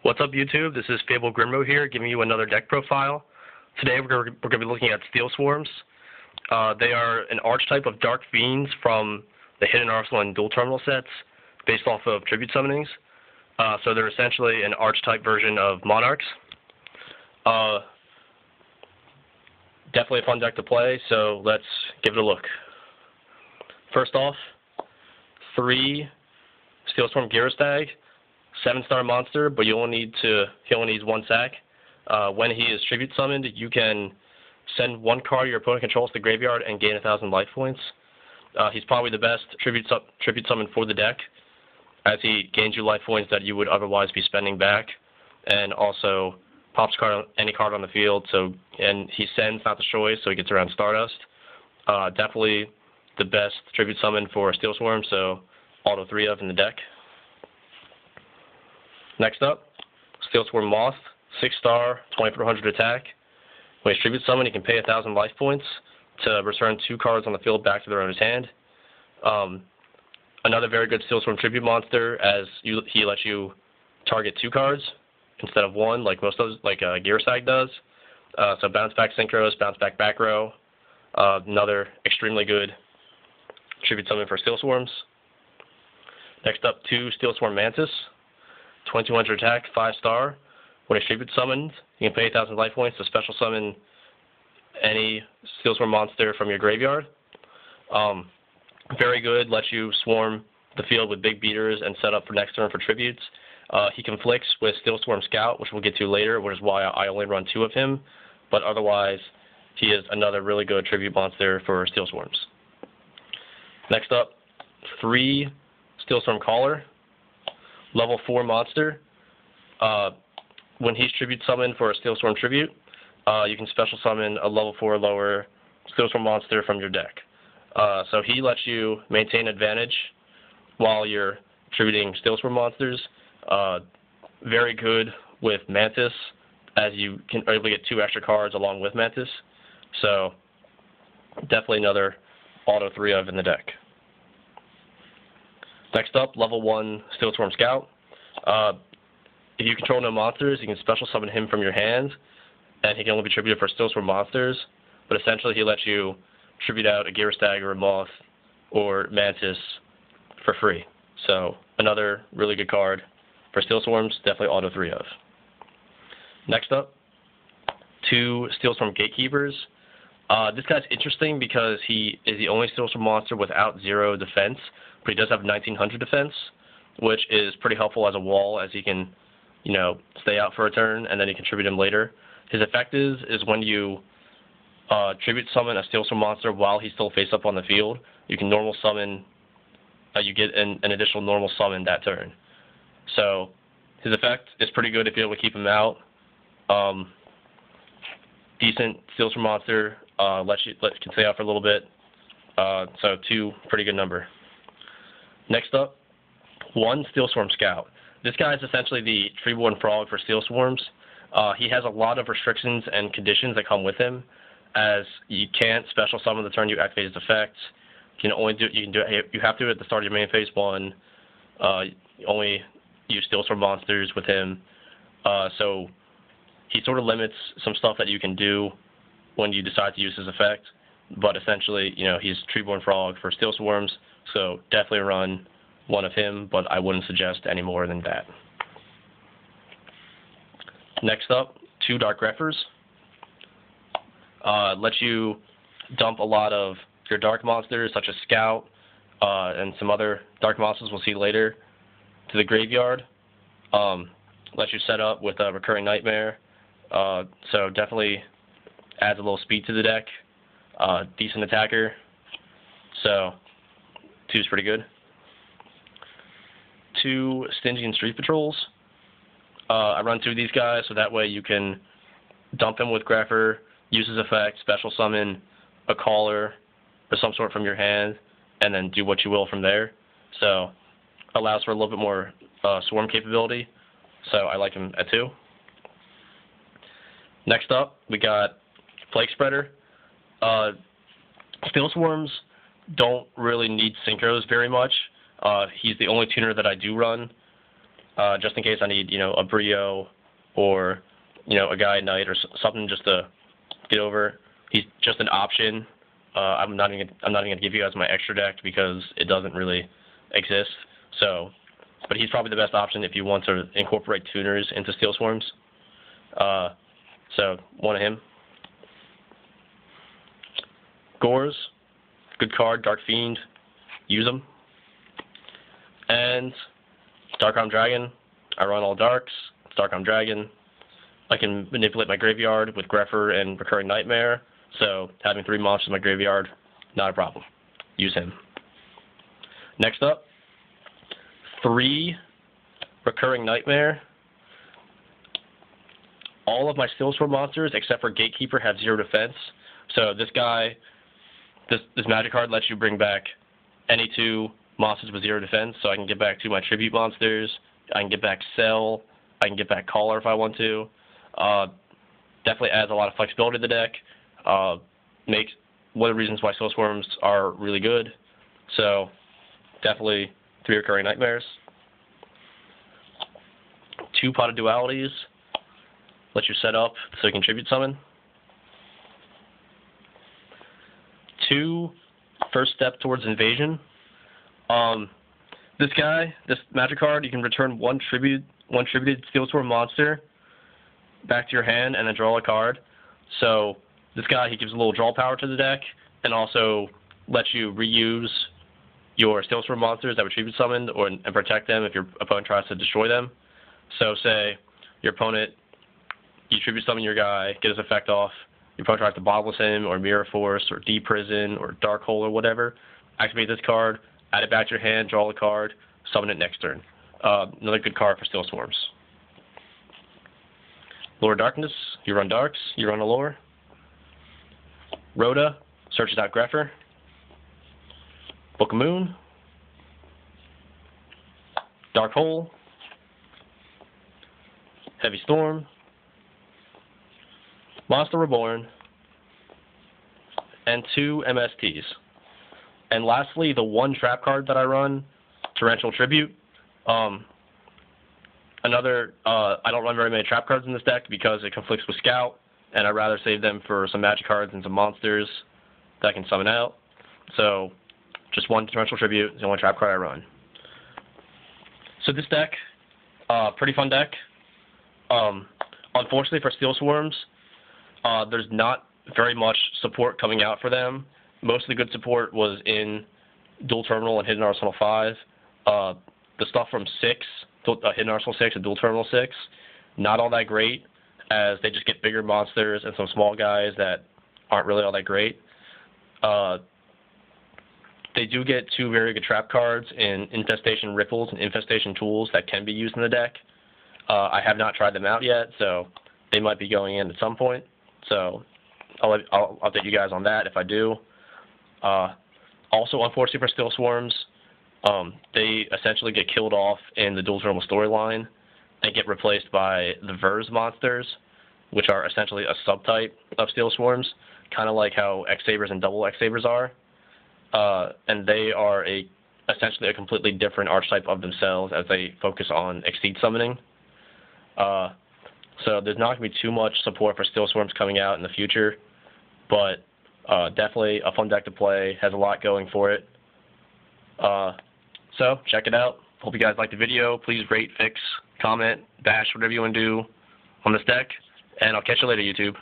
What's up, YouTube? This is Fable Grimro here, giving you another deck profile. Today we're going to be looking at Steelswarms. They are an archetype of Dark Fiends from the Hidden Arsenal and Dual Terminal sets, based off of Tribute Summonings. So they're essentially an archetype version of Monarchs. Definitely a fun deck to play, so let's give it a look. First off, 3 Steelswarm Gearstag. 7-star monster, but he only needs 1 sack. When he is tribute summoned, you can send 1 card your opponent controls to the graveyard and gain 1,000 life points. He's probably the best tribute summon for the deck, as he gains you life points that you would otherwise be spending back, and also pops any card on the field. And he sends, not destroys, so he gets around Stardust. Definitely the best tribute summon for Steelswarm, so auto 3 of in the deck. Next up, Steelswarm Moth, 6-star, 2400 attack. When he's tribute summoned, he can pay 1,000 life points to return 2 cards on the field back to their owner's hand. Another very good Steelswarm tribute monster, as he lets you target 2 cards instead of 1, like most of those, like Gearstag does. So bounce back synchros, bounce back row. Another extremely good tribute summon for Steelswarms. Next up, 2 Steelswarm Mantis. 2200 attack, 5-star. When he's tribute summoned, you can pay 1,000 life points to special summon any Steelswarm monster from your graveyard. Very good, lets you swarm the field with big beaters and set up for next turn for tributes. He conflicts with Steelswarm Scout, which we'll get to later, which is why I only run 2 of him. But otherwise, he is another really good tribute monster for Steelswarms. Next up, 3 Steelswarm Caller. Level 4 monster. When he's tribute summoned for a Steelswarm tribute, you can special summon a level 4 or lower Steelswarm monster from your deck. So he lets you maintain advantage while you're tributing Steelswarm monsters. Very good with Mantis, as you can able to get 2 extra cards along with Mantis. So definitely another auto 3 of in the deck. Next up, level 1 Steelswarm Scout. If you control no monsters, you can special summon him from your hand, and he can only be tributed for Steelswarm monsters, but essentially he lets you tribute out a Gearstag or a Moth or Mantis for free. So another really good card for Steelswarms, definitely auto 3 of. Next up, 2 Steelswarm Gatekeepers. This guy's interesting because he is the only Steelswarm monster without 0 defense, but he does have 1900 defense, which is pretty helpful as a wall, as he can, stay out for a turn and then you can tribute him later. His effect is when you tribute summon a Steelswarm monster while he's still face up on the field, you can normal summon, you get an additional normal summon that turn. So his effect is pretty good if you're able to keep him out. Decent Steelswarm monster, can stay out for a little bit. So 2, pretty good number. Next up, 1 Steelswarm Scout. This guy is essentially the Treeborn Frog for Steelswarms. He has a lot of restrictions and conditions that come with him, as you can't special summon the turn you activate his effect. You have to do it at the start of your main phase 1. You only use Steelswarm monsters with him. So he sort of limits some stuff that you can do when you decide to use his effect. But essentially, he's Treeborn Frog for Steelswarms, so definitely run 1 of him, but I wouldn't suggest any more than that. Next up, 2 Dark Greffers. Lets you dump a lot of your dark monsters, such as Scout, and some other dark monsters we'll see later, to the graveyard. Lets you set up with a Recurring Nightmare, so definitely adds a little speed to the deck. Decent attacker, so 2's pretty good. 2 Stygian Street Patrols. I run 2 of these guys, so that way you can dump him with Greffer, use his effect, special summon a Caller or some sort from your hand, and then do what you will from there. So allows for a little bit more swarm capability, so I like him at 2. Next up, we got Plague Spreader. Steelswarms don't really need synchros very much. He's the only tuner that I do run. just in case I need, a Brio or, a guy at night or something just to get over. He's just an option. I'm not even gonna give you guys my extra deck because it doesn't really exist. So, but he's probably the best option if you want to incorporate tuners into Steelswarms. So one of him. Gores, good card. Dark Fiend, use them. And Dark-Armed Dragon. I run all darks. It's Dark-Armed Dragon. I can manipulate my graveyard with Grepher and Recurring Nightmare. So having 3 monsters in my graveyard, not a problem. Use him. Next up, 3 Recurring Nightmare. All of my Steelswarm monsters, except for Gatekeeper, have 0 defense. So this guy, this magic card lets you bring back any 2 monsters with 0 defense. So I can get back 2 of my tribute monsters. I can get back Cell. I can get back Caller if I want to. Definitely adds a lot of flexibility to the deck. Makes one of the reasons why Steelswarms are really good. So definitely 3 Recurring Nightmares. 2 Pot of Dualities. Let you set up so you can tribute summon. 2 First Step Towards Invasion. This guy, this magic card, you can return one tributed Steelswarm monster back to your hand and then draw a card. So this guy, he gives a little draw power to the deck and also lets you reuse your Steelswarm monsters that were tribute summoned and protect them if your opponent tries to destroy them. So say your opponent, you tribute summon your guy, get his effect off, your opponent tries to bottomless him or Mirror Force or Deprison or Dark Hole or whatever, activate this card, add it back to your hand, draw a card, summon it next turn. Another good card for Steelswarms. Lure of Darkness, you run Darks, you run a Lure. Rhoda, searches out Grepher. Book of Moon. Dark Hole. Heavy Storm. Monster Reborn. And 2 MSTs. And lastly, the 1 trap card that I run, Torrential Tribute. I don't run very many trap cards in this deck because it conflicts with Scout, and I'd rather save them for some magic cards and some monsters that I can summon out. So, just 1 Torrential Tribute is the only trap card I run. So this deck, pretty fun deck. Unfortunately for Steelswarms, there's not very much support coming out for them. Most of the good support was in Dual Terminal and Hidden Arsenal 5. The stuff from 6, Hidden Arsenal 6 and Dual Terminal 6, not all that great, as they just get bigger monsters and some small guys that aren't really all that great. They do get 2 very good trap cards in Infestation Ripples and Infestation Tools that can be used in the deck. I have not tried them out yet, so they might be going in at some point. So I'll update you guys on that if I do. Also, unfortunately for Steelswarms, they essentially get killed off in the Dual Terminal storyline and get replaced by the Verse monsters, which are essentially a subtype of Steelswarms, kind of like how X-Sabers and Double X-Sabers are. And they are essentially a completely different archetype of themselves as they focus on Exceed summoning. So there's not going to be too much support for Steelswarms coming out in the future, but definitely a fun deck to play, has a lot going for it. So check it out. Hope you guys liked the video. Please rate, fix, comment, bash, whatever you want to do on this deck, and I'll catch you later, YouTube.